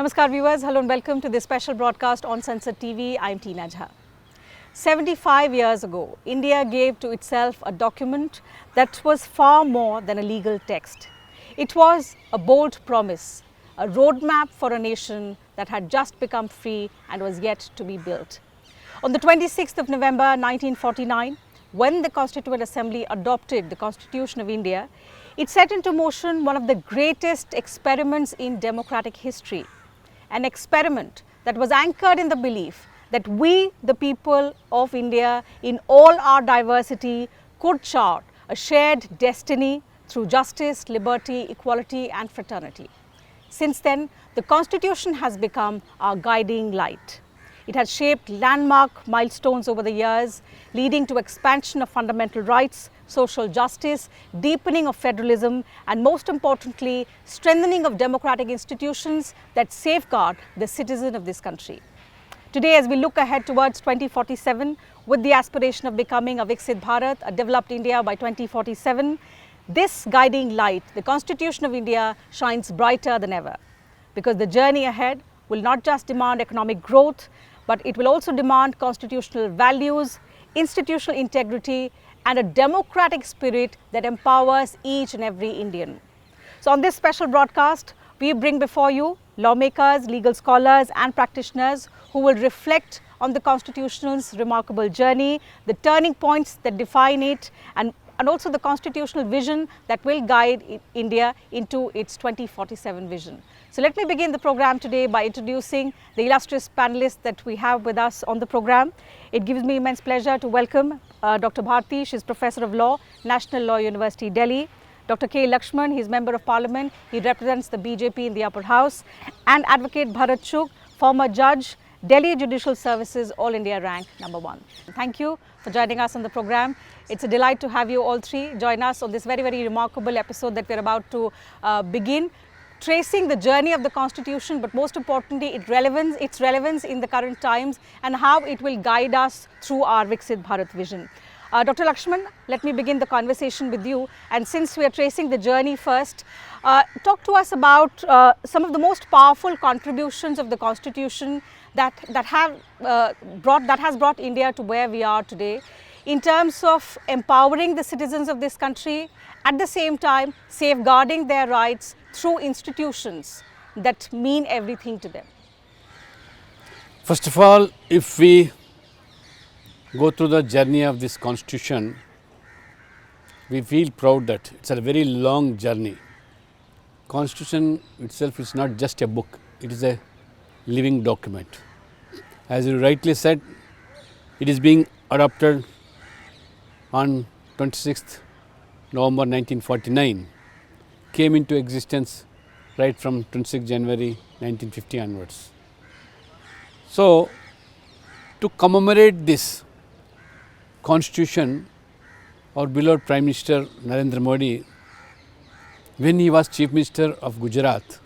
Namaskar viewers, hello and welcome to this special broadcast on Sansad TV. I am Tina Jha. 75 years ago, India gave to itself a document that was far more than a legal text. It was a bold promise, a roadmap for a nation that had just become free and was yet to be built. On the 26th of November 1949, when the Constituent Assembly adopted the Constitution of India, it set into motion one of the greatest experiments in democratic history. An experiment that was anchored in the belief that we, the people of India, in all our diversity, could chart a shared destiny through justice, liberty, equality and fraternity. Since then, the Constitution has become our guiding light. It has shaped landmark milestones over the years, leading to expansion of fundamental rights, social justice, deepening of federalism, and most importantly, strengthening of democratic institutions that safeguard the citizen of this country. Today, as we look ahead towards 2047, with the aspiration of becoming a Viksit Bharat, a developed India by 2047, this guiding light, the Constitution of India, shines brighter than ever. Because the journey ahead will not just demand economic growth, but it will also demand constitutional values, institutional integrity, and a democratic spirit that empowers each and every Indian. So on this special broadcast, we bring before you lawmakers, legal scholars and practitioners who will reflect on the Constitution's remarkable journey, the turning points that define it, and also the constitutional vision that will guide India into its 2047 vision. So let me begin the program today by introducing the illustrious panelists that we have with us on the program. It gives me immense pleasure to welcome Dr. Bharti. She is Professor of Law, National Law University, Delhi. Dr. K. Laxman, he is Member of Parliament. He represents the BJP in the Upper House. And Advocate Bharat Chugh, former Judge, Delhi Judicial Services, All India rank #1. Thank you for joining us on the program. It's a delight to have you all three join us on this very, very remarkable episode that we're about to begin, tracing the journey of the Constitution, but most importantly, its relevance in the current times and how it will guide us through our Viksit Bharat vision. Dr. Laxman, let me begin the conversation with you. And since we are tracing the journey first, talk to us about some of the most powerful contributions of the Constitution that has brought India to where we are today, in terms of empowering the citizens of this country, at the same time safeguarding their rights through institutions that mean everything to them. First of all, if we go through the journey of this Constitution, we feel proud that it's a very long journey. Constitution itself is not just a book, it is a living document. As you rightly said, it is being adopted on 26th November 1949, came into existence right from 26 January 1950 onwards. So, to commemorate this Constitution, our beloved Prime Minister Narendra Modi, when he was Chief Minister of Gujarat,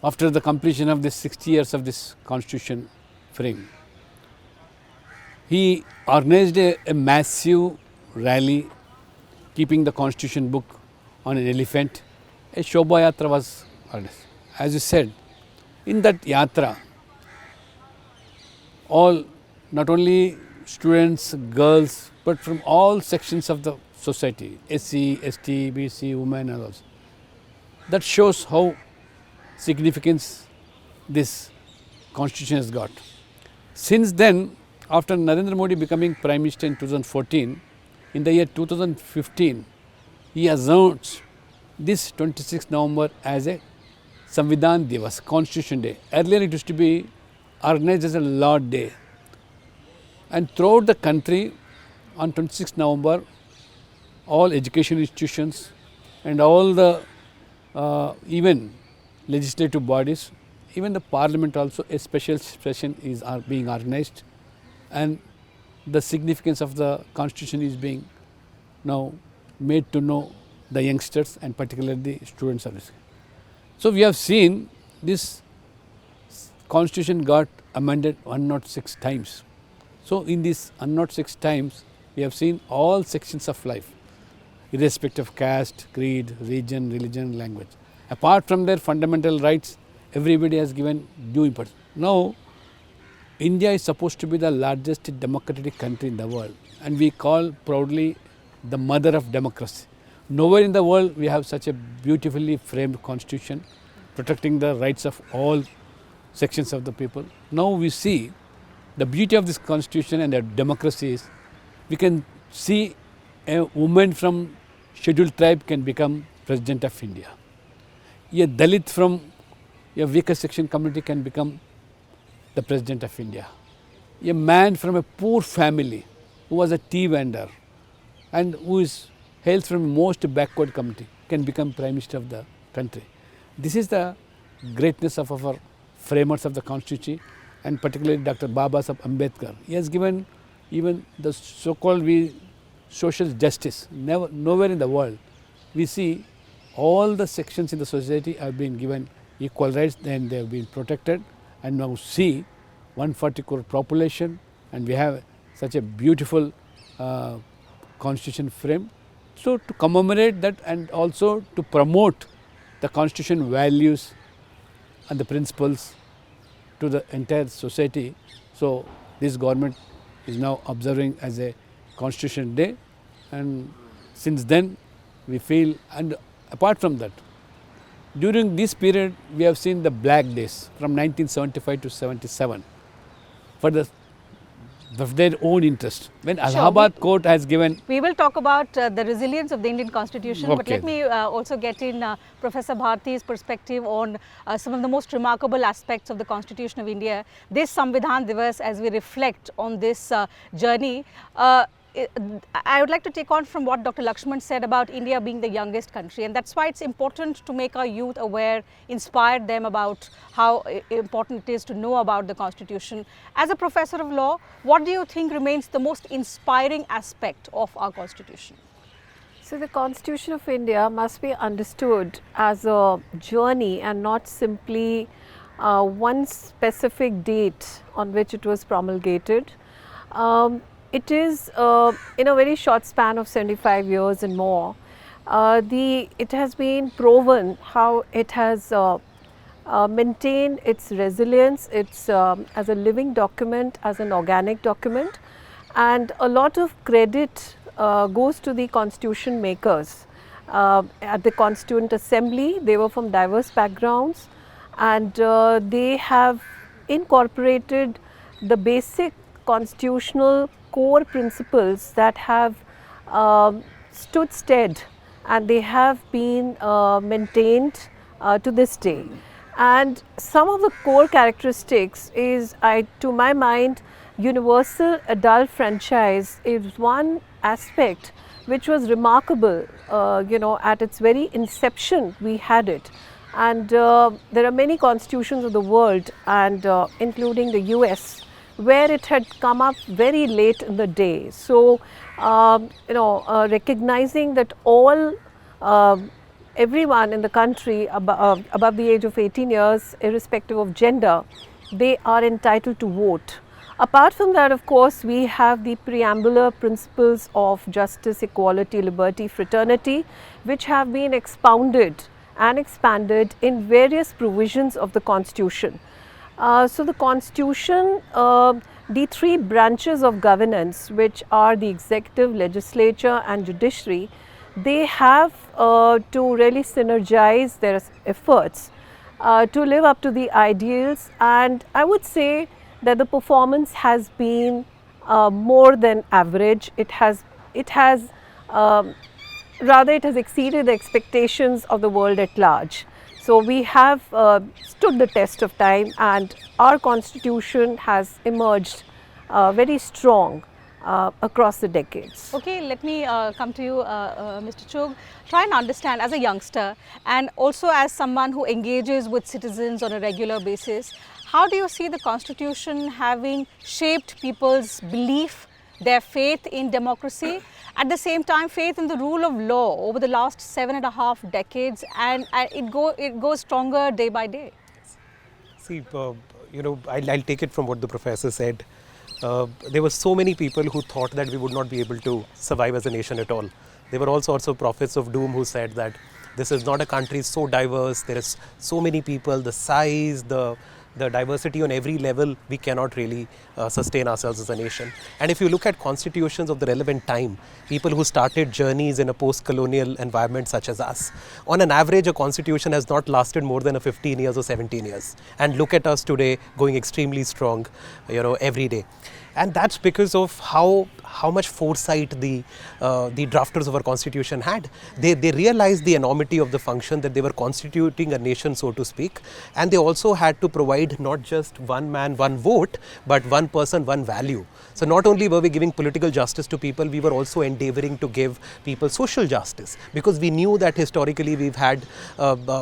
after the completion of this 60 years of this Constitution frame, he organized a massive rally keeping the Constitution book on an elephant. A Shobha Yatra was organized. As you said, in that Yatra, all, not only students, girls, but from all sections of the society, SC, ST, BC, women and others. That shows how significance this Constitution has got. Since then, after Narendra Modi becoming Prime Minister in 2014, in the year 2015, he announced this 26th November as a Samvidhan Divas, Constitution Day. Earlier it used to be organized as a Law Day. And throughout the country, on 26th November, all education institutions and all the even legislative bodies, even the Parliament also, a special session is being organized, and the significance of the Constitution is being now made to know the youngsters and particularly the students of this. So we have seen this Constitution got amended 106 times. So in these 106 times, we have seen all sections of life, irrespective of caste, creed, region, religion, language. Apart from their fundamental rights, everybody has given due importance. Now, India is supposed to be the largest democratic country in the world, and we call proudly the mother of democracy. Nowhere in the world we have such a beautifully framed constitution protecting the rights of all sections of the people. Now we see the beauty of this constitution and the democracy is we can see a woman from scheduled tribe can become president of India. A Dalit from a weaker section community can become the president of India. A man from a poor family who was a tea vendor and who hails from a most backward community can become prime minister of the country. This is the greatness of our framers of the constitution, and particularly Dr. Babasaheb Ambedkar. He has given even the so-called social justice. Nowhere in the world we see all the sections in the society have been given equal rights, and they have been protected. And now see 140 crore population, and we have such a beautiful constitution frame. So to commemorate that and also to promote the constitution values and the principles to the entire society. So this government is now observing as a Constitution Day, and since then we feel, and apart from that, during this period we have seen the black days from 1975 to 77 for their own interest. When Allahabad court has given. We will talk about the resilience of the Indian Constitution, but let me also get in Professor Bharti's perspective on some of the most remarkable aspects of the Constitution of India. This Samvidhan Divas, as we reflect on this journey, I would like to take on from what Dr. Laxman said about India being the youngest country, and that's why it's important to make our youth aware, inspire them about how important it is to know about the Constitution. As a professor of law, what do you think remains the most inspiring aspect of our Constitution? So the Constitution of India must be understood as a journey and not simply one specific date on which it was promulgated. It is in a very short span of 75 years and more. It has been proven how it has maintained its resilience, its as a living document, as an organic document, and a lot of credit goes to the constitution makers. At the Constituent Assembly, they were from diverse backgrounds, and they have incorporated the basic constitutional core principles that have stood stead, and they have been maintained to this day. And some of the core characteristics is, to my mind, universal adult franchise is one aspect which was remarkable. At its very inception we had it, and there are many constitutions of the world, and including the US, where it had come up very late in the day. So, recognizing that everyone in the country above the age of 18 years, irrespective of gender, they are entitled to vote. Apart from that, of course, we have the preambular principles of justice, equality, liberty, fraternity, which have been expounded and expanded in various provisions of the Constitution. So the Constitution, the three branches of governance, which are the executive, legislature and judiciary, they have to really synergize their efforts to live up to the ideals, and I would say that the performance has been more than average. It has exceeded the expectations of the world at large. So we have stood the test of time, and our Constitution has emerged very strong across the decades. Okay, let me come to you, Mr. Chugh. Try and understand, as a youngster and also as someone who engages with citizens on a regular basis, how do you see the Constitution having shaped people's belief, their faith in democracy, at the same time faith in the rule of law over the last 7.5 decades, and it goes stronger day by day? See, I'll take it from what the professor said. There were so many people who thought that we would not be able to survive as a nation at all. There were all sorts of prophets of doom who said that This is not a country so diverse. There is so many people, the size, the diversity on every level, we cannot really sustain ourselves as a nation. And if you look at constitutions of the relevant time, people who started journeys in a post-colonial environment such as us, on an average, a constitution has not lasted more than 15 years or 17 years. And look at us today, going extremely strong, every day. And that's because of how much foresight the drafters of our constitution had. They realized the enormity of the function, that they were constituting a nation, so to speak, and they also had to provide not just one man, one vote, but one person, one value. So not only were we giving political justice to people, we were also endeavoring to give people social justice, because we knew that historically we've had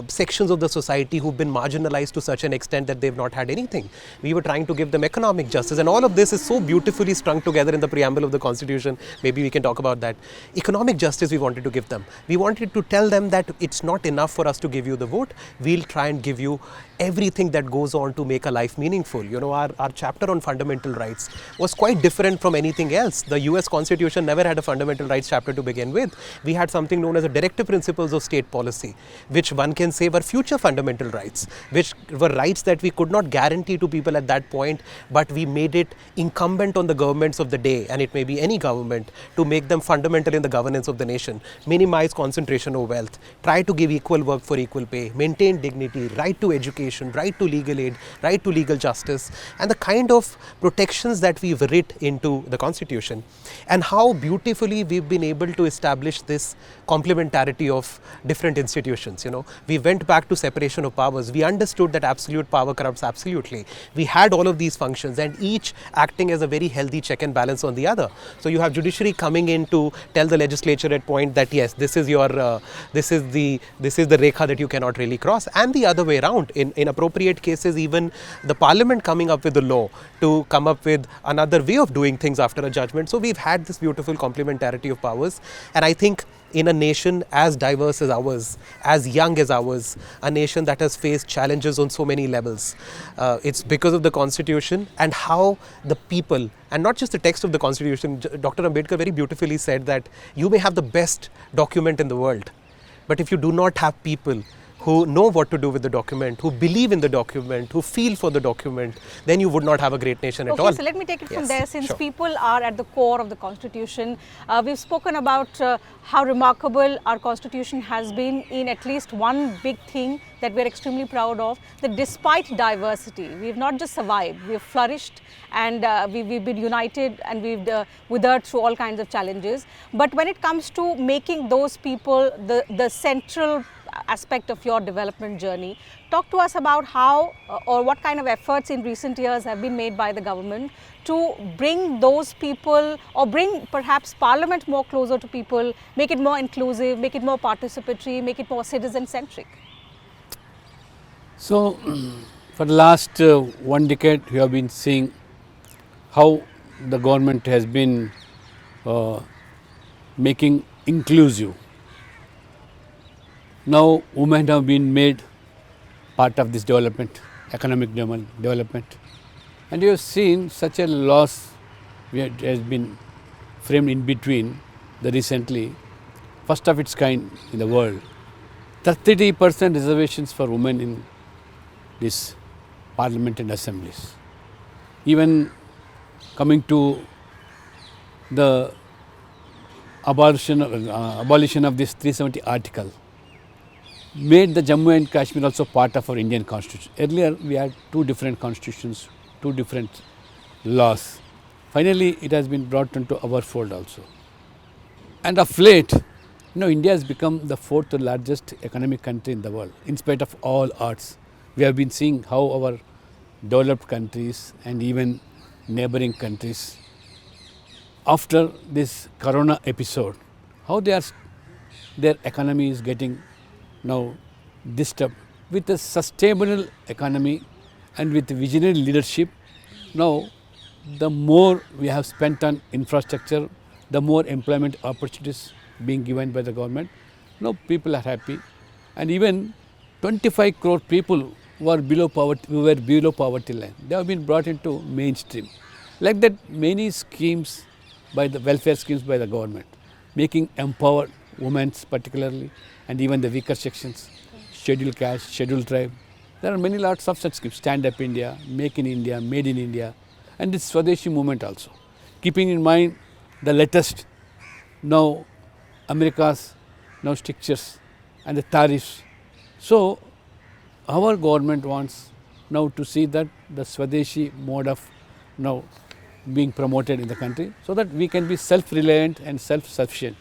sections of the society who've been marginalized to such an extent that they've not had anything. We were trying to give them economic justice, and all of this is so beautifully strung together in the preamble of the constitution. Maybe we can talk about that. Economic justice we wanted to give them. We wanted to tell them that it's not enough for us to give you the vote. We'll try and give you everything that goes on to make a life meaningful. Our chapter on fundamental rights was quite different from anything else. The US Constitution never had a fundamental rights chapter to begin with. We had something known as the directive principles of state policy, which one can say were future fundamental rights, which were rights that we could not guarantee to people at that point, but we made it incumbent on the governments of the day, and it may be any government, to make them fundamental in the governance of the nation. Minimize concentration of wealth, try to give equal work for equal pay, maintain dignity, right to education, right to legal aid, right to legal justice, and the kind of protections that we've writ into the constitution, and how beautifully we've been able to establish this complementarity of different institutions. We went back to separation of powers. We understood that absolute power corrupts absolutely. We had all of these functions, and each acting as a very healthy check and balance on the other. So you have judiciary coming in to tell the legislature at point that yes, this is the rekha that you cannot really cross, and the other way around. In appropriate cases, even the parliament coming up with a law to come up with another way of doing things after a judgment. So we've had this beautiful complementarity of powers, and I think in a nation as diverse as ours, as young as ours, a nation that has faced challenges on so many levels, it's because of the constitution and how the people, and not just the text of the constitution. Dr. Ambedkar very beautifully said that you may have the best document in the world, but if you do not have people who know what to do with the document, who believe in the document, who feel for the document, then you would not have a great nation at all. Okay, so let me take it from there, since people are at the core of the constitution. We've spoken about how remarkable our constitution has been in at least one big thing that we're extremely proud of, that despite diversity, we've not just survived, we've flourished, and we've been united, and we've withered through all kinds of challenges. But when it comes to making those people the central aspect of your development journey, talk to us about how or what kind of efforts in recent years have been made by the government to bring those people, or bring perhaps parliament more closer to people, make it more inclusive, make it more participatory, make it more citizen-centric. So, for the last 1 decade, we have been seeing how the government has been making inclusive. Now, women have been made part of this development, economic development, and you have seen such a loss has been framed in between the recently, first of its kind in the world. 30% reservations for women in this parliament and assemblies. Even coming to the abolition of this 370 article, made the Jammu and Kashmir also part of our Indian constitution. Earlier we had two different constitutions, two different laws. Finally it has been brought into our fold also. And of late, India has become the fourth largest economic country in the world, in spite of all odds. We have been seeing how our developed countries and even neighboring countries, after this corona episode, how their economy is getting now disturbed. With a sustainable economy and with visionary leadership, now the more we have spent on infrastructure, the more employment opportunities being given by the government. Now people are happy, and even 25 crore people who were below poverty line, they have been brought into mainstream. Like that, many schemes by the welfare schemes by the government, making empowered women's particularly, and even the weaker sections, scheduled caste, scheduled tribe. There are many lots of such schemes, Stand Up India, Make in India, Made in India, and this Swadeshi movement also. Keeping in mind the latest now America's now strictures and the tariffs. So our government wants now to see that the Swadeshi mode of now being promoted in the country, so that we can be self-reliant and self-sufficient,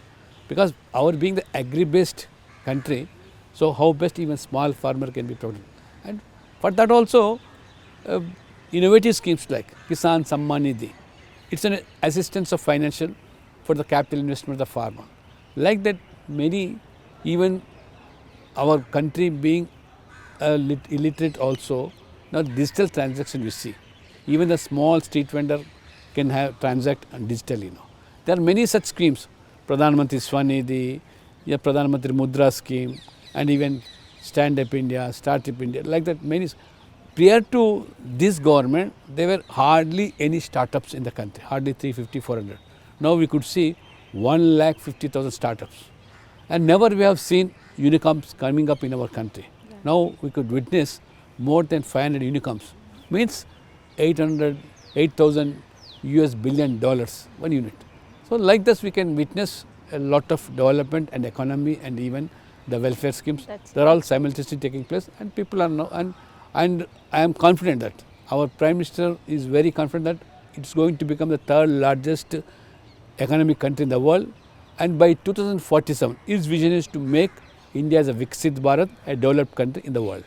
because our being the agri-based country, so how best even small farmer can be protected. And for that also innovative schemes like Kisan Samman Nidhi, it's an assistance of financial for the capital investment of the farmer. Like that, many, even our country being illiterate also, now digital transaction we see. Even the small street vendor can have transact digitally now. There are many such schemes, Pradhan Mantri Swanidhi, yeah, Pradhan Mantri Mudra scheme, and even Stand Up India, Start Up India, like that many. Prior to this government, there were hardly any startups in the country, hardly 350, 400. Now we could see 1,50,000 startups, and never we have seen unicorns coming up in our country. Yeah. Now we could witness more than 500 unicorns, means 8,000 US billion dollars, one unit. So like this we can witness a lot of development and economy and even the welfare schemes. They're all simultaneously taking place, and people are now, and I am confident that our Prime Minister is very confident that it's going to become the third largest economic country in the world, and by 2047 his vision is to make India as a Viksit Bharat, a developed country in the world.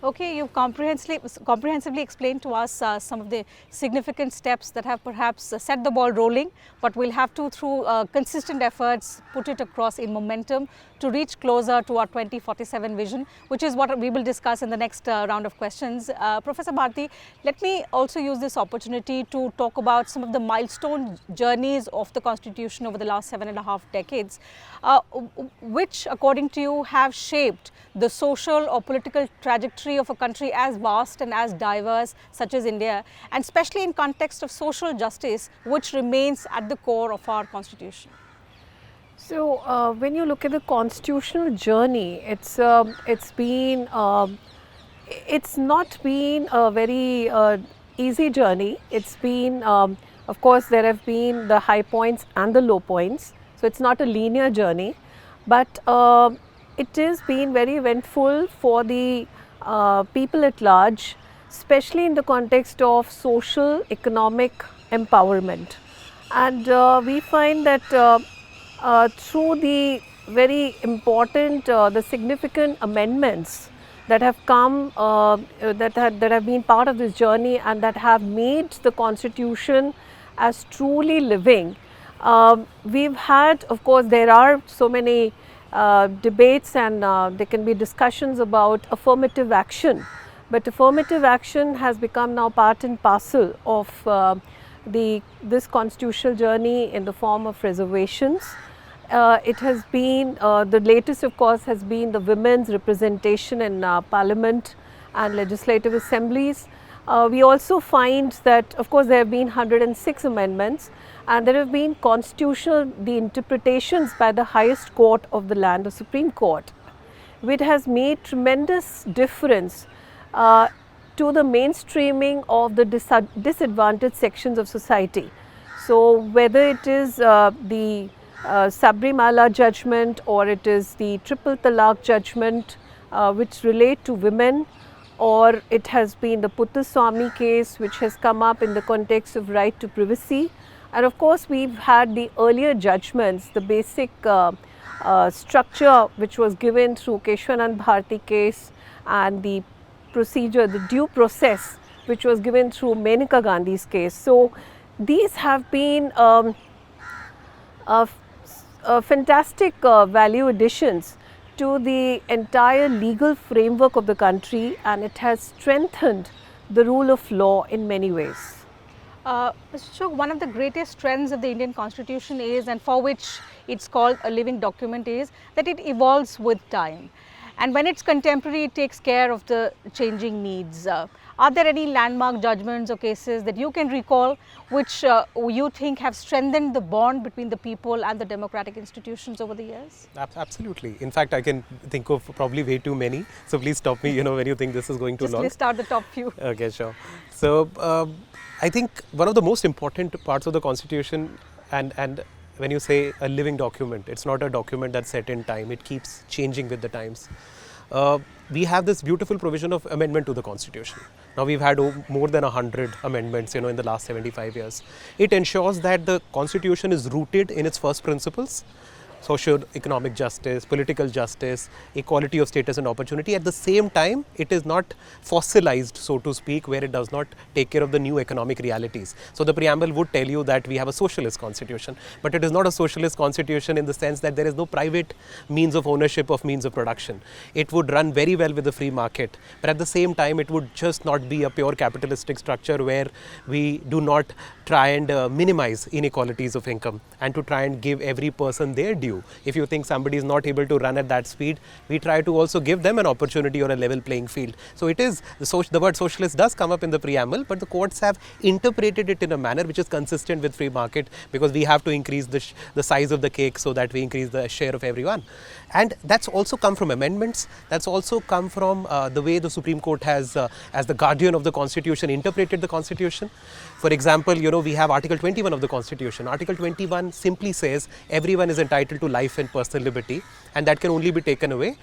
Okay, you've comprehensively explained to us some of the significant steps that have perhaps set the ball rolling, but we'll have to, through consistent efforts, put it across in momentum to reach closer to our 2047 vision, which is what we will discuss in the next round of questions. Professor Bharti, let me also use this opportunity to talk about some of the milestone journeys of the Constitution over the last 7.5 decades, which according to you have shaped the social or political trajectory of a country as vast and as diverse such as India, and especially in context of social justice, which remains at the core of our Constitution. So when you look at the constitutional journey, it's not been a very easy journey. It's been, of course, there have been the high points and the low points. So it's not a linear journey, but it has been very eventful for the people at large, especially in the context of social economic empowerment. And we find that through the very important, the significant amendments that have come, that have been part of this journey and that have made the Constitution as truly living. We've had, of course, there are so many debates and there can be discussions about affirmative action, but affirmative action has become now part and parcel of this constitutional journey in the form of reservations. It has been, the latest of course has been the women's representation in parliament and legislative assemblies. We also find that, of course, there have been 106 amendments, and there have been the interpretations by the highest court of the land, the Supreme Court, which has made tremendous difference to the mainstreaming of the disadvantaged sections of society. So whether it is the Sabrimala judgment, or it is the triple talaq judgment which relate to women, or it has been the Puttaswamy case which has come up in the context of right to privacy. And of course, we've had the earlier judgments, the basic structure which was given through Keshwanand Bharti case, and the procedure, the due process which was given through Menaka Gandhi's case. So these have been fantastic value additions to the entire legal framework of the country, and it has strengthened the rule of law in many ways. Mr. Chugh, one of the greatest strengths of the Indian Constitution is, and for which it's called a living document, is that it evolves with time. And when it's contemporary, it takes care of the changing needs. Are there any landmark judgments or cases that you can recall which you think have strengthened the bond between the people and the democratic institutions over the years? Absolutely. In fact, I can think of probably way too many. So please stop me, when you think this is going too long. Just list out the top few. Okay, sure. So I think one of the most important parts of the Constitution, and when you say a living document, it's not a document that's set in time. It keeps changing with the times. We have this beautiful provision of amendment to the Constitution. Now we've had more than 100 amendments, in the last 75 years. It ensures that the Constitution is rooted in its first principles: social, economic justice, political justice, equality of status and opportunity. At the same time, it is not fossilized, so to speak, where it does not take care of the new economic realities. So the preamble would tell you that we have a socialist constitution, but it is not a socialist constitution in the sense that there is no private means of ownership of means of production. It would run very well with the free market, but at the same time, it would just not be a pure capitalistic structure where we do not try and minimize inequalities of income and to try and give every person their due. If you think somebody is not able to run at that speed, we try to also give them an opportunity or a level playing field. So it is, the word socialist does come up in the preamble, but the courts have interpreted it in a manner which is consistent with free market, because we have to increase the size of the cake so that we increase the share of everyone. And that's also come from amendments. That's also come from the way the Supreme Court has, as the guardian of the Constitution, interpreted the Constitution. For example, we have Article 21 of the Constitution. Article 21 simply says everyone is entitled to life and personal liberty, and that can only be taken away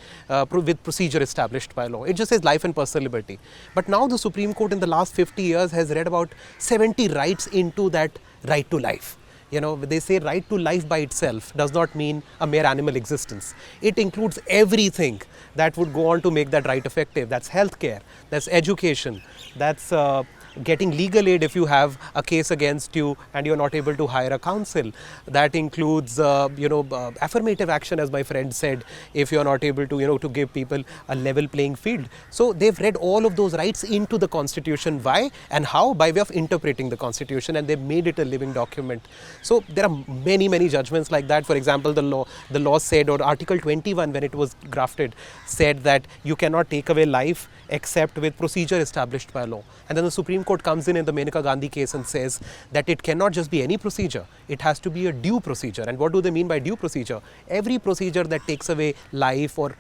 with procedure established by law. It just says life and personal liberty. But now the Supreme Court in the last 50 years has read about 70 rights into that right to life. They say right to life by itself does not mean a mere animal existence. It includes everything that would go on to make that right effective. That's healthcare, that's education, that's getting legal aid if you have a case against you and you're not able to hire a counsel. That includes, affirmative action, as my friend said, if you're not able to, to give people a level playing field. So they've read all of those rights into the Constitution. Why and how? By way of interpreting the Constitution, and they've made it a living document. So there are many, many judgments like that. For example, the law said, or Article 21, when it was drafted, said that you cannot take away life except with procedure established by law. And then the Supreme Court comes in the Menaka Gandhi case and says that it cannot just be any procedure, it has to be a due procedure. And what do they mean by due procedure? Every procedure that takes away life or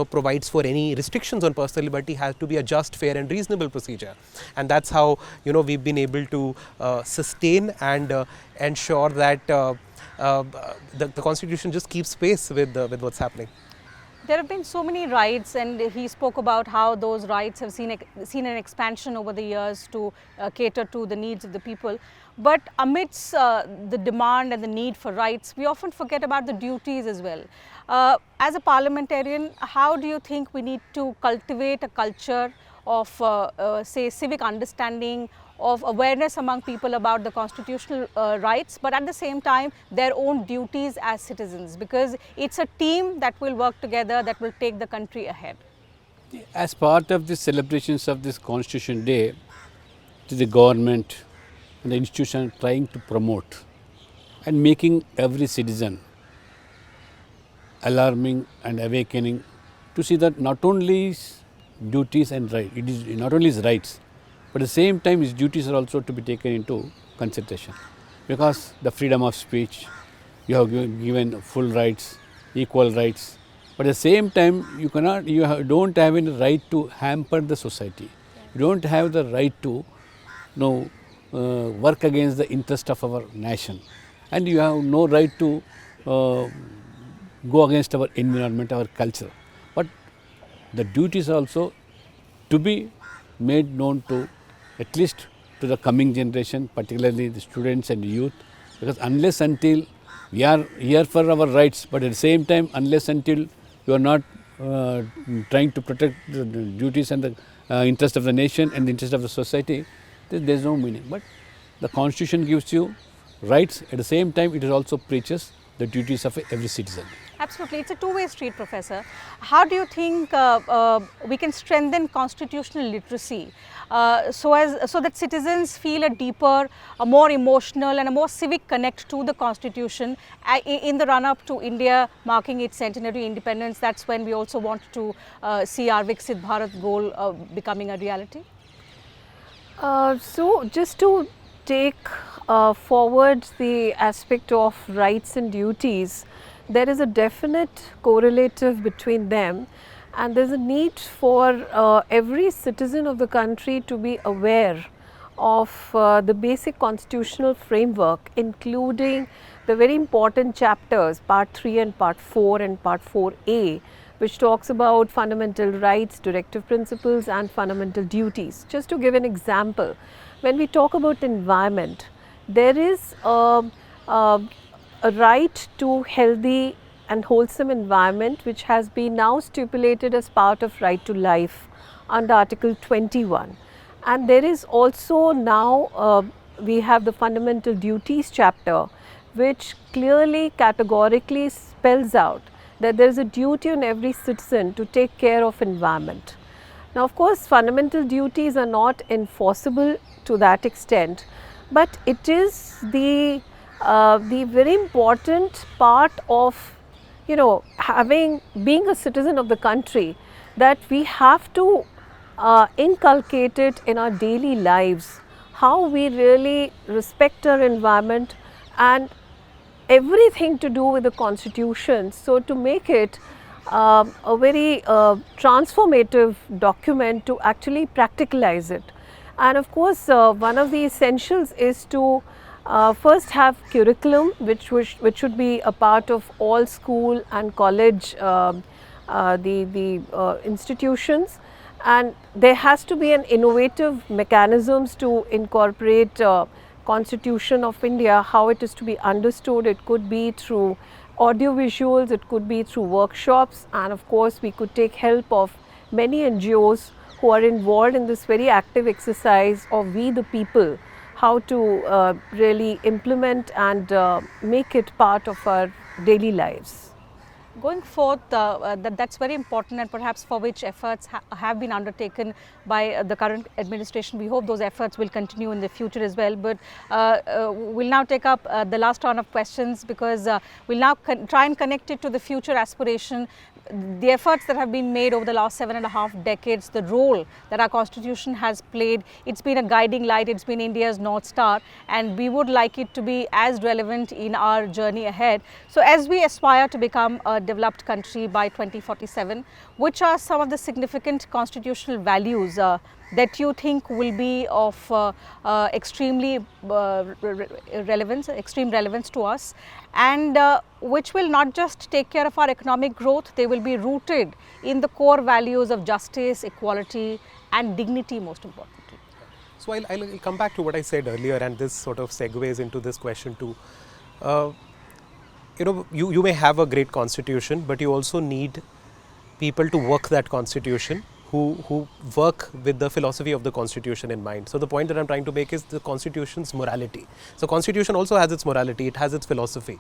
provides for any restrictions on personal liberty has to be a just, fair and reasonable procedure. And that's how we've been able to sustain and ensure that the Constitution just keeps pace with what's happening. There have been so many rights, and he spoke about how those rights have seen an expansion over the years to cater to the needs of the people. But amidst the demand and the need for rights, we often forget about the duties as well. As a parliamentarian, how do you think we need to cultivate a culture of, say, civic understanding, of awareness among people about the constitutional rights, but at the same time their own duties as citizens, because it's a team that will work together, that will take the country ahead? As part of the celebrations of this Constitution Day, the government and the institution are trying to promote and making every citizen alarming and awakening to see that not only his duties and rights, it is not only his rights, but at the same time his duties are also to be taken into consideration, because the freedom of speech, you have given full rights, equal rights, but at the same time don't have any right to hamper the society. You don't have the right to work against the interest of our nation, and you have no right to go against our environment, our culture. But the duties also to be made known to at least to the coming generation, particularly the students and youth, because unless until we are here for our rights, but at the same time unless until you are not trying to protect the duties and the interest of the nation and the interest of the society, there is no meaning. But the Constitution gives you rights, at the same time it also preaches the duties of every citizen. Absolutely, it's a two-way street, Professor. How do you think we can strengthen constitutional literacy so that citizens feel a deeper, a more emotional, and a more civic connect to the Constitution in the run-up to India marking its centenary independence? That's when we also want to see our Viksit Bharat goal becoming a reality. So, just to take forward the aspect of rights and duties, there is a definite correlative between them, and there is a need for every citizen of the country to be aware of the basic constitutional framework, including the very important chapters part 3 and part 4 and part 4A, which talks about fundamental rights, directive principles and fundamental duties. Just to give an example, when we talk about environment, there is a right to healthy and wholesome environment, which has been now stipulated as part of right to life under Article 21. And there is also now we have the fundamental duties chapter, which clearly categorically spells out that there is a duty on every citizen to take care of environment. Now, of course, fundamental duties are not enforceable to that extent, but it is the very important part of, being a citizen of the country, that we have to inculcate it in our daily lives, how we really respect our environment and everything to do with the Constitution. So, to make it a very transformative document, to actually practicalize it. And of course, one of the essentials is to first have curriculum, which should be a part of all school and college institutions, and there has to be an innovative mechanisms to incorporate Constitution of India, how it is to be understood. It could be through audio visuals, it could be through workshops, and of course we could take help of many NGOs who are involved in this very active exercise of we the people, how to really implement and make it part of our daily lives. Going forth, that's very important, and perhaps for which efforts have been undertaken by the current administration. We hope those efforts will continue in the future as well. But we'll now take up the last round of questions, because we'll now try and connect it to the future aspiration, the efforts that have been made over the last 7.5 decades, the role that our Constitution has played. It's been a guiding light, it's been India's North Star, and we would like it to be as relevant in our journey ahead. So as we aspire to become a developed country by 2047, which are some of the significant constitutional values that you think will be of extreme relevance to us, and which will not just take care of our economic growth, they will be rooted in the core values of justice, equality and dignity, most importantly? So I'll come back to what I said earlier, and this sort of segues into this question too. You may have a great constitution, but you also need people to work that constitution who work with the philosophy of the Constitution in mind. So the point that I'm trying to make is the Constitution's morality. So Constitution also has its morality, it has its philosophy.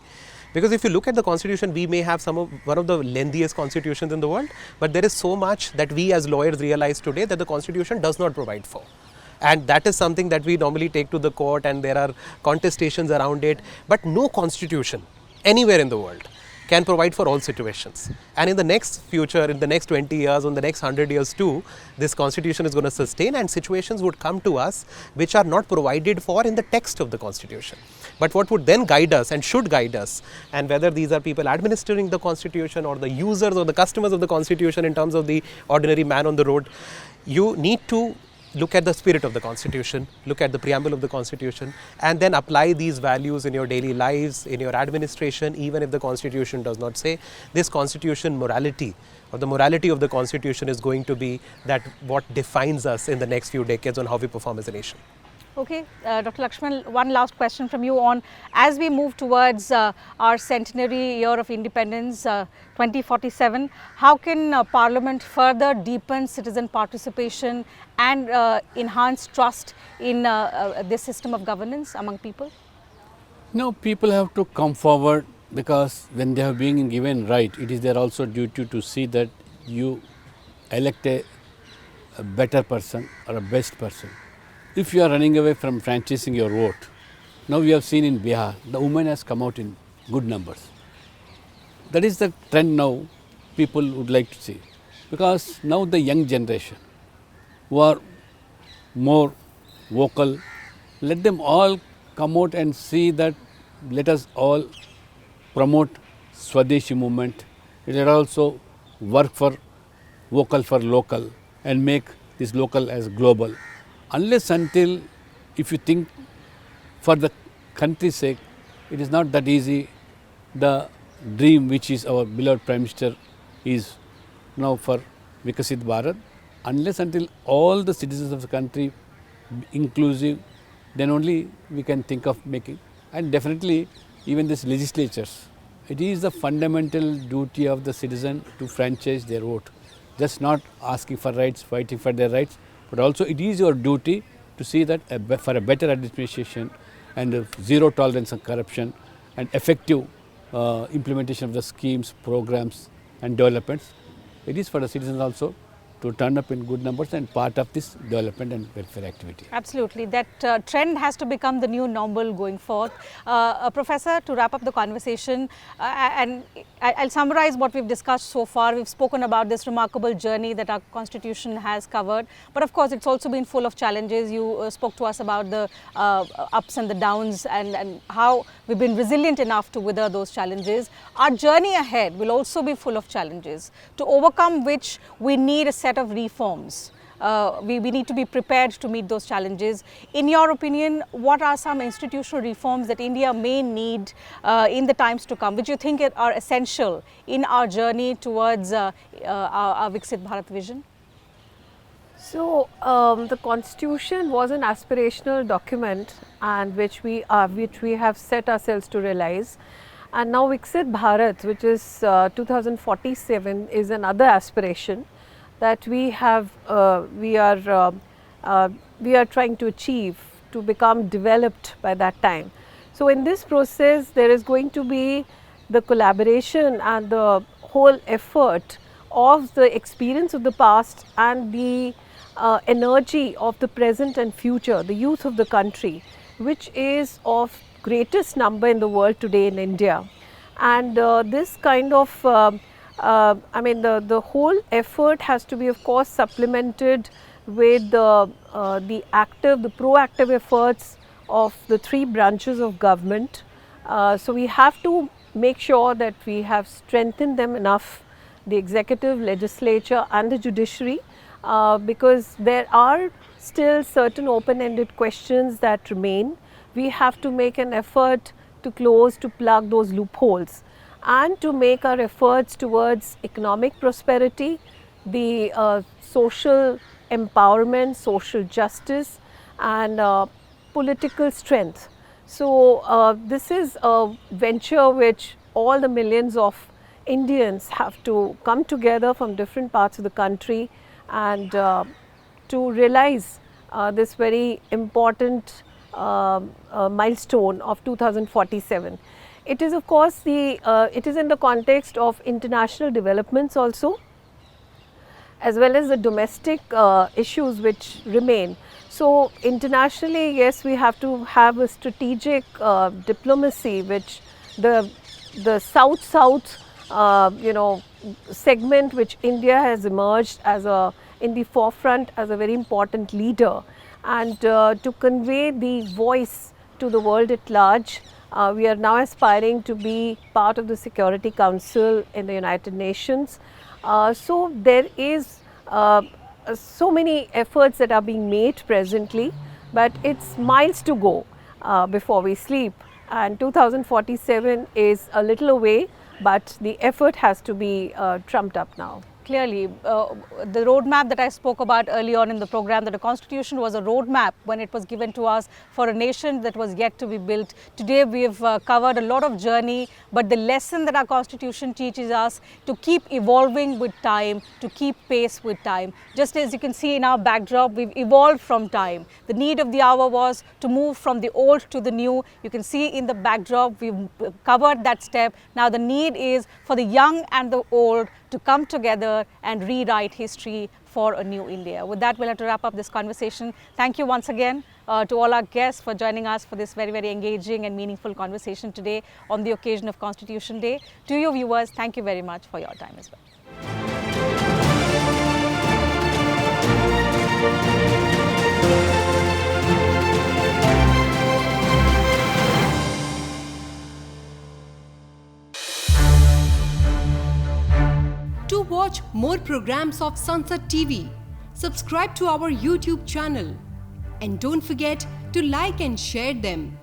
Because if you look at the Constitution, we may have one of the lengthiest constitutions in the world, but there is so much that we as lawyers realize today that the Constitution does not provide for. And that is something that we normally take to the court, and there are contestations around it, but no constitution anywhere in the world can provide for all situations. And in the next future, in the next 20 years, in the next 100 years too, this constitution is going to sustain, and situations would come to us which are not provided for in the text of the constitution. But what would then guide us and should guide us, and whether these are people administering the constitution or the users or the customers of the constitution in terms of the ordinary man on the road, you need to look at the spirit of the Constitution, look at the preamble of the Constitution, and then apply these values in your daily lives, in your administration, even if the Constitution does not say. This Constitution morality, or the morality of the Constitution, is going to be that what defines us in the next few decades on how we perform as a nation. Okay, Dr. Laxman, one last question from you on, as we move towards our centenary year of independence, 2047, how can Parliament further deepen citizen participation and enhance trust in this system of governance among people? Now people have to come forward, because when they have been given right, it is their also duty to see that you elect a better person or a best person. If you are running away from franchising your vote, now we have seen in Bihar, the women has come out in good numbers. That is the trend now people would like to see, because now the young generation who are more vocal, let them all come out and see that let us all promote Swadeshi movement. Let us also work for vocal for local and make this local as global. Unless until if you think for the country's sake, it is not that easy. The dream which is our beloved Prime Minister is now for Viksit Bharat. Unless until all the citizens of the country inclusive, then only we can think of making. And definitely even these legislatures, it is the fundamental duty of the citizen to franchise their vote. Just not asking for rights, fighting for their rights, but also it is your duty to see that for a better administration and zero tolerance on corruption and effective implementation of the schemes, programs and developments, it is for the citizens also to turn up in good numbers and part of this development and welfare activity. Absolutely, that trend has to become the new normal going forth. Professor, to wrap up the conversation, and I'll summarize what we've discussed so far. We've spoken about this remarkable journey that our constitution has covered, but of course it's also been full of challenges. You spoke to us about the ups and the downs and how we've been resilient enough to weather those challenges. Our journey ahead will also be full of challenges, to overcome which we need a set of reforms. We need to be prepared to meet those challenges. In your opinion, what are some institutional reforms that India may need in the times to come, which you think are essential in our journey towards our Viksit Bharat vision? So, the Constitution was an aspirational document, and which we have set ourselves to realize. And now Viksit Bharat, which is 2047, is another aspiration that we are trying to achieve, to become developed by that time. So in this process, there is going to be the collaboration and the whole effort of the experience of the past and the energy of the present and future, the youth of the country, which is of greatest number in the world today in India. And this kind of I mean, the whole effort has to be, of course, supplemented with the proactive efforts of the three branches of government. So we have to make sure that we have strengthened them enough, the executive, legislature and the judiciary, because there are still certain open-ended questions that remain. We have to make an effort to plug those loopholes, and to make our efforts towards economic prosperity, the social empowerment, social justice and political strength. So, this is a venture which all the millions of Indians have to come together from different parts of the country and to realize this very important milestone of 2047. It is, of course, it is in the context of international developments also, as well as the domestic issues which remain. So, internationally, yes, we have to have a strategic diplomacy, which the South-South segment, which India has emerged as in the forefront as a very important leader, and to convey the voice to the world at large. We are now aspiring to be part of the Security Council in the United Nations. So there is so many efforts that are being made presently, but it's miles to go before we sleep, and 2047 is a little away, but the effort has to be trumped up now. clearly. The roadmap that I spoke about early on in the program, that the Constitution was a roadmap when it was given to us for a nation that was yet to be built. Today we've covered a lot of journey, but the lesson that our Constitution teaches us to keep evolving with time, to keep pace with time. Just as you can see in our backdrop, we've evolved from time. The need of the hour was to move from the old to the new. You can see in the backdrop, we've covered that step. Now the need is for the young and the old to come together and rewrite history for a new India. With that, we'll have to wrap up this conversation. Thank you once again to all our guests for joining us for this very, very engaging and meaningful conversation today on the occasion of Constitution Day. To you viewers, thank you very much for your time as well. To watch more programs of Sansad TV, subscribe to our YouTube channel and don't forget to like and share them.